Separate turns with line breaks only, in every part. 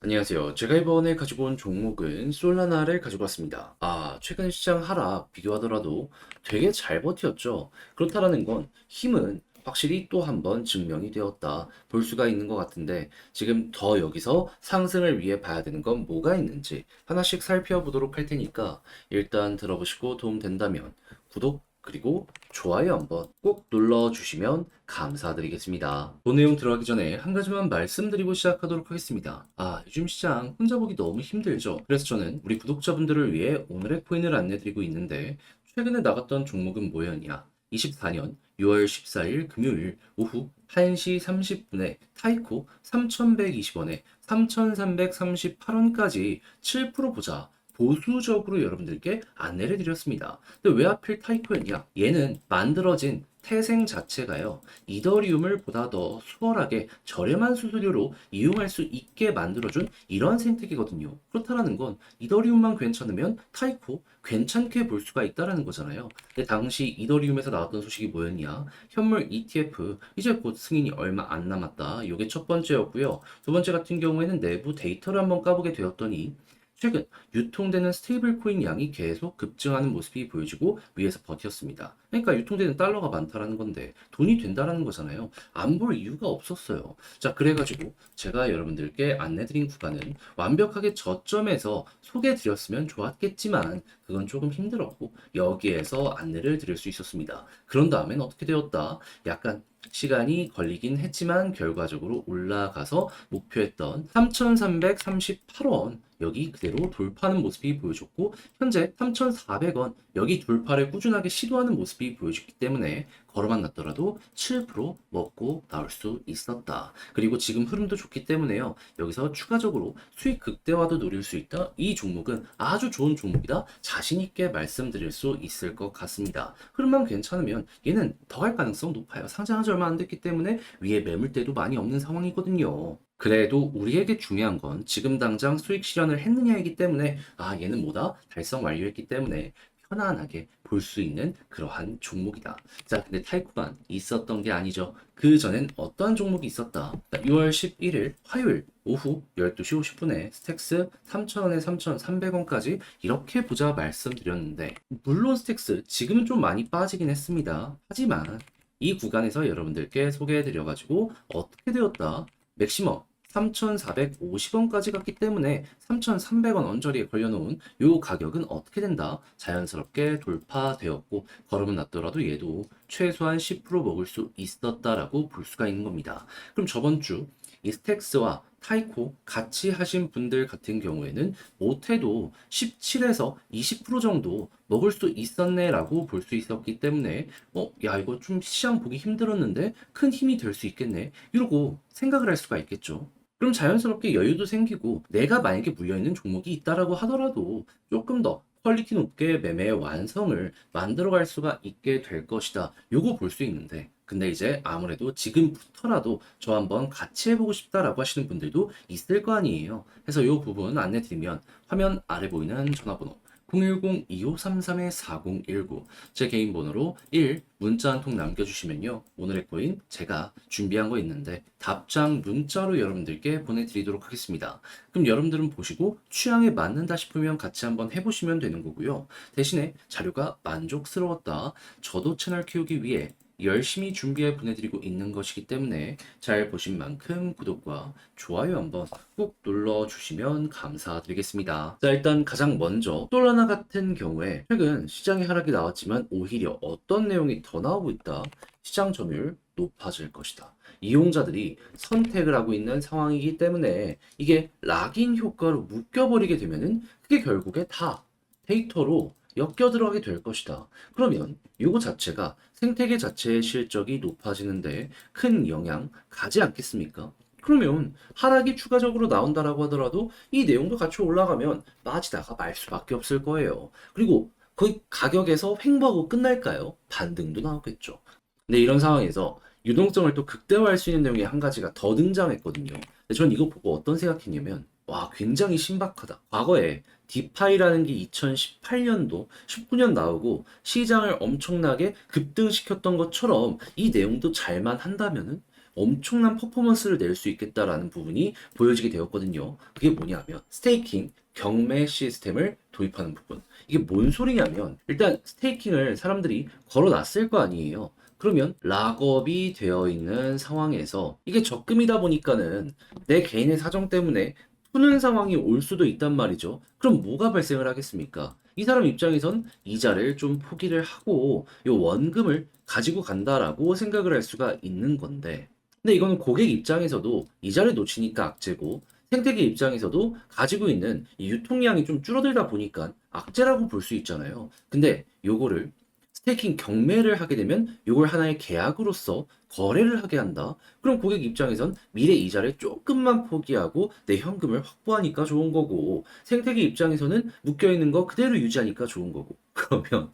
안녕하세요. 제가 이번에 가지고 온 종목은 솔라나를 가지고 왔습니다. 최근 시장 하락 비교하더라도 되게 잘 버텼죠. 그렇다라는 건 힘은 확실히 또 한 번 증명이 되었다 볼 수가 있는 것 같은데 지금 더 여기서 상승을 위해 봐야 되는 건 뭐가 있는지 하나씩 살펴보도록 할 테니까 일단 들어보시고 도움 된다면 구독 그리고 좋아요 한번 꼭 눌러주시면 감사드리겠습니다. 본 내용 들어가기 전에 한 가지만 말씀드리고 시작하도록 하겠습니다. 요즘 시장 혼자 보기 너무 힘들죠. 그래서 저는 우리 구독자분들을 위해 오늘의 코인을 안내드리고 있는데 최근에 나갔던 종목은 뭐였냐? 24년 6월 14일 금요일 오후 1시 30분에 타이코 3,120원에 3,338원까지 7% 보자. 보수적으로 여러분들께 안내를 드렸습니다. 근데 왜 하필 타이코였냐? 얘는 만들어진 태생 자체가요, 이더리움을 보다 더 수월하게 저렴한 수수료로 이용할 수 있게 만들어준 이런 생태계거든요. 그렇다는 건 이더리움만 괜찮으면 타이코 괜찮게 볼 수가 있다라는 거잖아요. 근데 당시 이더리움에서 나왔던 소식이 뭐였냐? 현물 ETF 이제 곧 승인이 얼마 안 남았다. 이게 첫 번째였고요. 두 번째 같은 경우에는 내부 데이터를 한번 까보게 되었더니 최근 유통되는 스테이블 코인 양이 계속 급증하는 모습이 보여지고 위에서 버텼습니다. 그러니까 유통되는 달러가 많다라는 건데 돈이 된다라는 거잖아요. 안 볼 이유가 없었어요. 자, 그래가지고 제가 여러분들께 안내드린 구간은 완벽하게 저점에서 소개해드렸으면 좋았겠지만 그건 조금 힘들었고 여기에서 안내를 드릴 수 있었습니다. 그런 다음엔 어떻게 되었다? 약간 시간이 걸리긴 했지만 결과적으로 올라가서 목표했던 3,338원 여기 그대로 돌파하는 모습이 보여줬고 현재 3,400원 여기 돌파를 꾸준하게 시도하는 모습이 보여줬기 때문에 걸어만 놨더라도 7% 먹고 나올 수 있었다. 그리고 지금 흐름도 좋기 때문에요. 여기서 추가적으로 수익 극대화도 노릴 수 있다. 이 종목은 아주 좋은 종목이다. 자신 있게 말씀드릴 수 있을 것 같습니다. 흐름만 괜찮으면 얘는 더 갈 가능성 높아요. 상장한 지 얼마 안 됐기 때문에 위에 매물대도 많이 없는 상황이거든요. 그래도 우리에게 중요한 건 지금 당장 수익 실현을 했느냐이기 때문에 얘는 뭐다? 달성 완료했기 때문에 편안하게 볼 수 있는 그러한 종목이다. 자, 근데 타이코만 있었던 게 아니죠. 그 전엔 어떤 종목이 있었다. 6월 11일 화요일 오후 12시 50분에 스택스 3,000원에 3,300원까지 이렇게 보자 말씀드렸는데 물론 스택스 지금은 좀 많이 빠지긴 했습니다. 하지만 이 구간에서 여러분들께 소개해드려가지고 어떻게 되었다? 맥시멈 3,450원까지 갔기 때문에 3,300원 언저리에 걸려놓은 이 가격은 어떻게 된다? 자연스럽게 돌파되었고 걸음은 났더라도 얘도 최소한 10% 먹을 수 있었다라고 볼 수가 있는 겁니다. 그럼 저번 주 이 스택스와 타이코 같이 하신 분들 같은 경우에는 못해도 17에서 20% 정도 먹을 수 있었네라고 볼 수 있었기 때문에 야 이거 좀 시장 보기 힘들었는데 큰 힘이 될 수 있겠네 이러고 생각을 할 수가 있겠죠. 그럼 자연스럽게 여유도 생기고 내가 만약에 물려있는 종목이 있다라고 하더라도 조금 더 퀄리티 높게 매매의 완성을 만들어갈 수가 있게 될 것이다. 요거 볼 수 있는데 근데 이제 아무래도 지금부터라도 저 한번 같이 해보고 싶다라고 하시는 분들도 있을 거 아니에요. 그래서 이 부분 안내 드리면 화면 아래 보이는 전화번호 010-2533-4019 제 개인 번호로 1 문자 한 통 남겨주시면요. 오늘의 코인 제가 준비한 거 있는데 답장 문자로 여러분들께 보내드리도록 하겠습니다. 그럼 여러분들은 보시고 취향에 맞는다 싶으면 같이 한번 해보시면 되는 거고요. 대신에 자료가 만족스러웠다. 저도 채널 키우기 위해 열심히 준비해 보내드리고 있는 것이기 때문에 잘 보신 만큼 구독과 좋아요 한번 꾹 눌러주시면 감사드리겠습니다. 자, 일단 가장 먼저 솔라나 같은 경우에 최근 시장의 하락이 나왔지만 오히려 어떤 내용이 더 나오고 있다. 시장 점유율 높아질 것이다. 이용자들이 선택을 하고 있는 상황이기 때문에 이게 락인 효과로 묶여버리게 되면은 그게 결국에 다 데이터로 엮여 들어가게 될 것이다. 그러면 이거 자체가 생태계 자체의 실적이 높아지는데 큰 영향 가지 않겠습니까? 그러면 하락이 추가적으로 나온다라고 하더라도 이 내용도 같이 올라가면 빠지다가 말 수밖에 없을 거예요. 그리고 그 가격에서 횡보하고 끝날까요? 반등도 나오겠죠. 근데 이런 상황에서 유동성을 또 극대화할 수 있는 내용이 한 가지가 더 등장했거든요. 근데 전 이거 보고 어떤 생각했냐면 와, 굉장히 신박하다. 과거에 디파이라는 게 2018년도, 19년 나오고 시장을 엄청나게 급등시켰던 것처럼 이 내용도 잘만 한다면은 엄청난 퍼포먼스를 낼 수 있겠다라는 부분이 보여지게 되었거든요. 그게 뭐냐면 스테이킹 경매 시스템을 도입하는 부분. 이게 뭔 소리냐면 일단 스테이킹을 사람들이 걸어놨을 거 아니에요. 그러면 락업이 되어 있는 상황에서 이게 적금이다 보니까는 내 개인의 사정 때문에 푸는 상황이 올 수도 있단 말이죠. 그럼 뭐가 발생을 하겠습니까? 이 사람 입장에선 이자를 좀 포기를 하고 요 원금을 가지고 간다라고 생각을 할 수가 있는 건데 근데 이거는 고객 입장에서도 이자를 놓치니까 악재고 생태계 입장에서도 가지고 있는 이 유통량이 좀 줄어들다 보니까 악재라고 볼 수 있잖아요. 근데 요거를 스테이킹 경매를 하게 되면 요걸 하나의 계약으로서 거래를 하게 한다. 그럼 고객 입장에선 미래 이자를 조금만 포기하고 내 현금을 확보하니까 좋은 거고 생태계 입장에서는 묶여있는 거 그대로 유지하니까 좋은 거고 그러면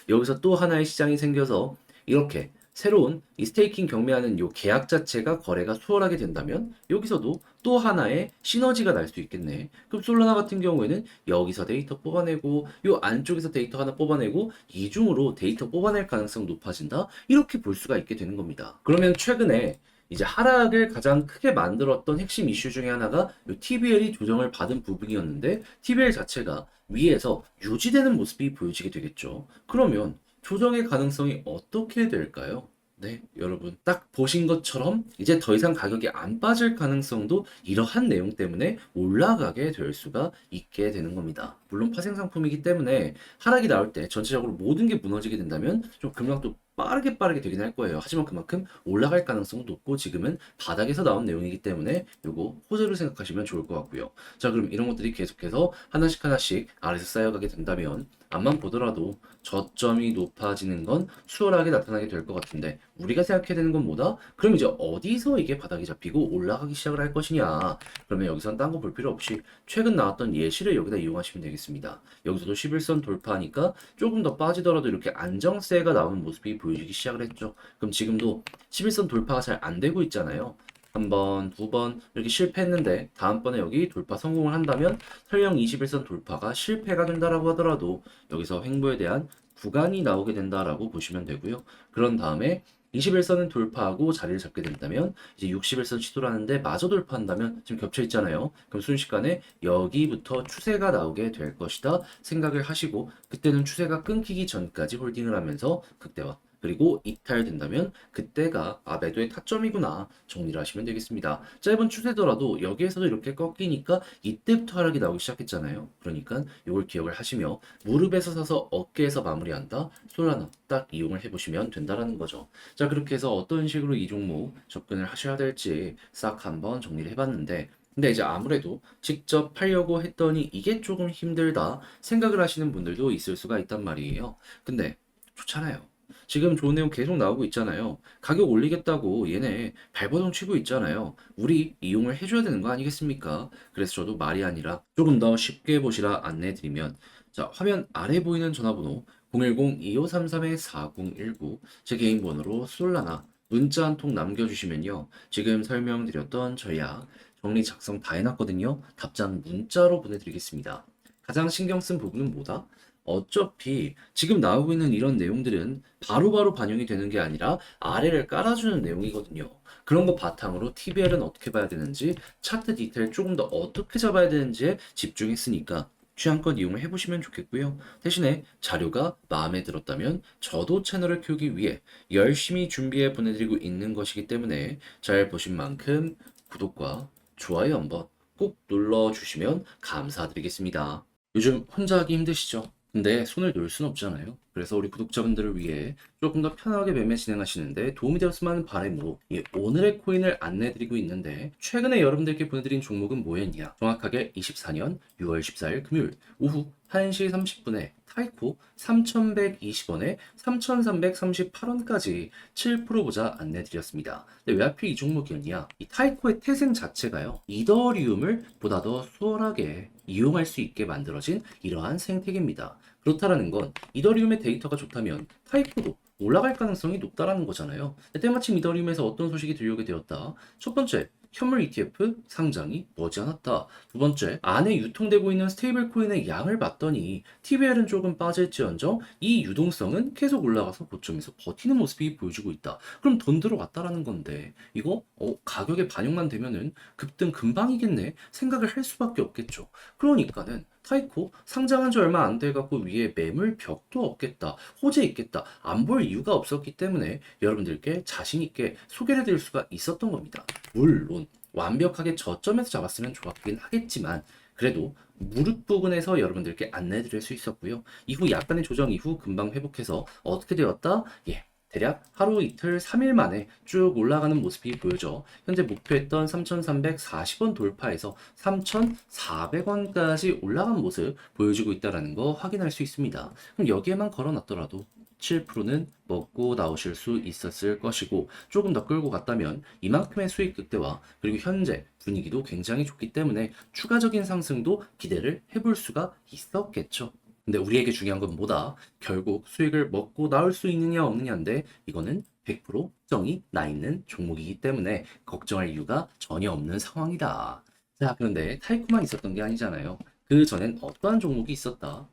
여기서 또 하나의 시장이 생겨서 이렇게 새로운 이 스테이킹 경매하는 요 계약 자체가 거래가 수월하게 된다면 여기서도 또 하나의 시너지가 날 수 있겠네. 그럼 솔라나 같은 경우에는 여기서 데이터 뽑아내고 요 안쪽에서 데이터 하나 뽑아내고 이중으로 데이터 뽑아낼 가능성 높아진다. 이렇게 볼 수가 있게 되는 겁니다. 그러면 최근에 이제 하락을 가장 크게 만들었던 핵심 이슈 중에 하나가 요 TBL이 조정을 받은 부분이었는데 TBL 자체가 위에서 유지되는 모습이 보여지게 되겠죠. 그러면 조정의 가능성이 어떻게 될까요? 네, 여러분. 딱 보신 것처럼 이제 더 이상 가격이 안 빠질 가능성도 이러한 내용 때문에 올라가게 될 수가 있게 되는 겁니다. 물론 파생 상품이기 때문에 하락이 나올 때 전체적으로 모든 게 무너지게 된다면 좀 급락도 빠르게 되긴 할 거예요. 하지만 그만큼 올라갈 가능성은 높고 지금은 바닥에서 나온 내용이기 때문에 요거 호재로 생각하시면 좋을 것 같고요. 자, 그럼 이런 것들이 계속해서 하나씩 아래서 쌓여가게 된다면 앞만 보더라도 저점이 높아지는 건 수월하게 나타나게 될 것 같은데 우리가 생각해야 되는 건 뭐다? 그럼 이제 어디서 이게 바닥이 잡히고 올라가기 시작을 할 것이냐? 그러면 여기선 딴 거 볼 필요 없이 최근 나왔던 예시를 여기다 이용하시면 되겠습니다. 여기서도 11선 돌파하니까 조금 더 빠지더라도 이렇게 안정세가 나오는 모습이 보여지기 시작을 했죠. 그럼 지금도 11선 돌파가 잘 안 되고 있잖아요. 한 번, 두 번 이렇게 실패했는데 다음번에 여기 돌파 성공을 한다면 설령 21선 돌파가 실패가 된다라고 하더라도 여기서 횡보에 대한 구간이 나오게 된다라고 보시면 되고요. 그런 다음에 21선은 돌파하고 자리를 잡게 된다면 이제 61선 시도를 하는데 마저 돌파한다면 지금 겹쳐 있잖아요. 그럼 순식간에 여기부터 추세가 나오게 될 것이다 생각을 하시고 그때는 추세가 끊기기 전까지 홀딩을 하면서 극대화 그리고 이탈된다면 그때가 매도의 타점이구나 정리를 하시면 되겠습니다. 짧은 추세더라도 여기에서도 이렇게 꺾이니까 이때부터 하락이 나오기 시작했잖아요. 그러니까 이걸 기억을 하시며 무릎에서 서서 어깨에서 마무리한다. 솔라나 딱 이용을 해보시면 된다라는 거죠. 자, 그렇게 해서 어떤 식으로 이 종목 접근을 하셔야 될지 싹 한번 정리를 해봤는데 근데 이제 아무래도 직접 팔려고 했더니 이게 조금 힘들다 생각을 하시는 분들도 있을 수가 있단 말이에요. 근데 좋잖아요. 지금 좋은 내용 계속 나오고 있잖아요. 가격 올리겠다고 얘네 발버둥 치고 있잖아요. 우리 이용을 해줘야 되는 거 아니겠습니까? 그래서 저도 말이 아니라 조금 더 쉽게 보시라 안내드리면 자, 화면 아래 보이는 전화번호 010-2533-4019 제 개인 번호로 솔라나 문자 한 통 남겨주시면요. 지금 설명드렸던 전략 정리 작성 다 해놨거든요. 답장 문자로 보내드리겠습니다. 가장 신경 쓴 부분은 뭐다? 어차피 지금 나오고 있는 이런 내용들은 바로바로 반영이 되는 게 아니라 아래를 깔아주는 내용이거든요. 그런 거 바탕으로 TBL은 어떻게 봐야 되는지, 차트 디테일 조금 더 어떻게 잡아야 되는지에 집중했으니까 취향껏 이용을 해보시면 좋겠고요. 대신에 자료가 마음에 들었다면 저도 채널을 키우기 위해 열심히 준비해 보내드리고 있는 것이기 때문에 잘 보신 만큼 구독과 좋아요 한번 꼭 눌러주시면 감사드리겠습니다. 요즘 혼자 하기 힘드시죠? 근데 손을 놓을 순 없잖아요. 그래서 우리 구독자분들을 위해 조금 더 편하게 매매 진행하시는데 도움이 되었으면 하는 바람으로 이 오늘의 코인을 안내해드리고 있는데 최근에 여러분들께 보내드린 종목은 뭐였냐? 정확하게 24년 6월 14일 금요일 오후 1시 30분에 타이코 3,120원에 3,338원까지 7% 보자 안내드렸습니다. 근데 왜 하필 이 종목이었냐? 이 타이코의 태생 자체가요. 이더리움을 보다 더 수월하게 이용할 수 있게 만들어진 이러한 생태계입니다. 그렇다라는 건 이더리움의 데이터가 좋다면 타이코도 올라갈 가능성이 높다라는 거잖아요. 때마침 이더리움에서 어떤 소식이 들려오게 되었다. 첫 번째, 현물 ETF 상장이 머지않았다. 두 번째, 안에 유통되고 있는 스테이블 코인의 양을 봤더니 TVL은 조금 빠질지언정 이 유동성은 계속 올라가서 고점에서 버티는 모습이 보여주고 있다. 그럼 돈 들어왔다라는 건데 이거 가격에 반영만 되면은 급등 금방이겠네 생각을 할 수밖에 없겠죠. 그러니까는 타이코 상장한 지 얼마 안 돼 갖고 위에 매물 벽도 없겠다. 호재 있겠다. 안 볼 이유가 없었기 때문에 여러분들께 자신 있게 소개를 드릴 수가 있었던 겁니다. 물론 완벽하게 저점에서 잡았으면 좋았긴 하겠지만 그래도 무릎 부분에서 여러분들께 안내 드릴 수 있었고요. 이후 약간의 조정 이후 금방 회복해서 어떻게 되었다? 예. 대략 하루 이틀 3일 만에 쭉 올라가는 모습이 보여져 현재 목표했던 3,340원 돌파해서 3,400원까지 올라간 모습 보여주고 있다는 거 확인할 수 있습니다. 그럼 여기에만 걸어놨더라도 7%는 먹고 나오실 수 있었을 것이고 조금 더 끌고 갔다면 이만큼의 수익 극대화 그리고 현재 분위기도 굉장히 좋기 때문에 추가적인 상승도 기대를 해볼 수가 있었겠죠. 근데 우리에게 중요한 건 뭐다? 결국 수익을 먹고 나올 수 있느냐 없느냐인데 이거는 100% 정이 나 있는 종목이기 때문에 걱정할 이유가 전혀 없는 상황이다. 자, 그런데 타이코만 있었던 게 아니잖아요. 그 전엔 어떠한 종목이 있었다?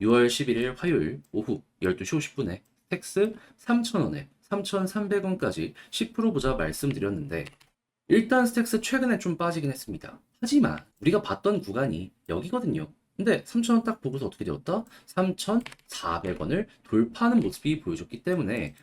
6월 11일 화요일 오후 12시 50분에 텍스 3,000원에 3,300원까지 10% 보자 말씀드렸는데 일단 스택스 최근에 좀 빠지긴 했습니다. 하지만 우리가 봤던 구간이 여기거든요. 근데 3,000원 딱 보고서 어떻게 되었다? 3,400원을 돌파하는 모습이 보여줬기 때문에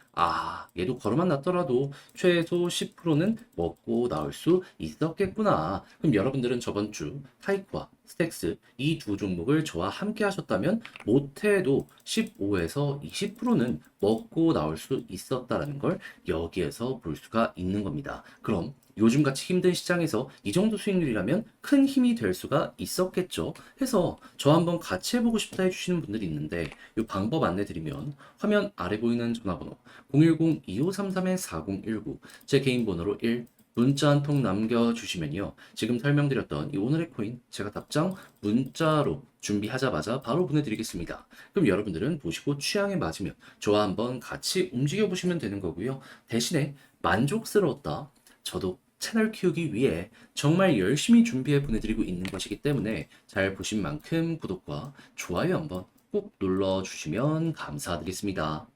얘도 걸어만 놨더라도 최소 10%는 먹고 나올 수 있었겠구나. 그럼 여러분들은 저번 주 타이코와 스택스 이 두 종목을 저와 함께 하셨다면 못해도 15에서 20%는 먹고 나올 수 있었다라는 걸 여기에서 볼 수가 있는 겁니다. 그럼 요즘같이 힘든 시장에서 이 정도 수익률이라면 큰 힘이 될 수가 있었겠죠. 해서 저 한번 같이 해보고 싶다 해주시는 분들이 있는데 이 방법 안내드리면 화면 아래 보이는 전화번호 010-2533-4019 제 개인 번호로 1 문자 한 통 남겨주시면요. 지금 설명드렸던 이 오늘의 코인 제가 답장 문자로 준비하자마자 바로 보내드리겠습니다. 그럼 여러분들은 보시고 취향에 맞으면 저와 한번 같이 움직여 보시면 되는 거고요. 대신에 만족스러웠다. 저도 채널 키우기 위해 정말 열심히 준비해 보내드리고 있는 것이기 때문에 잘 보신 만큼 구독과 좋아요 한번 꼭 눌러주시면 감사드리겠습니다.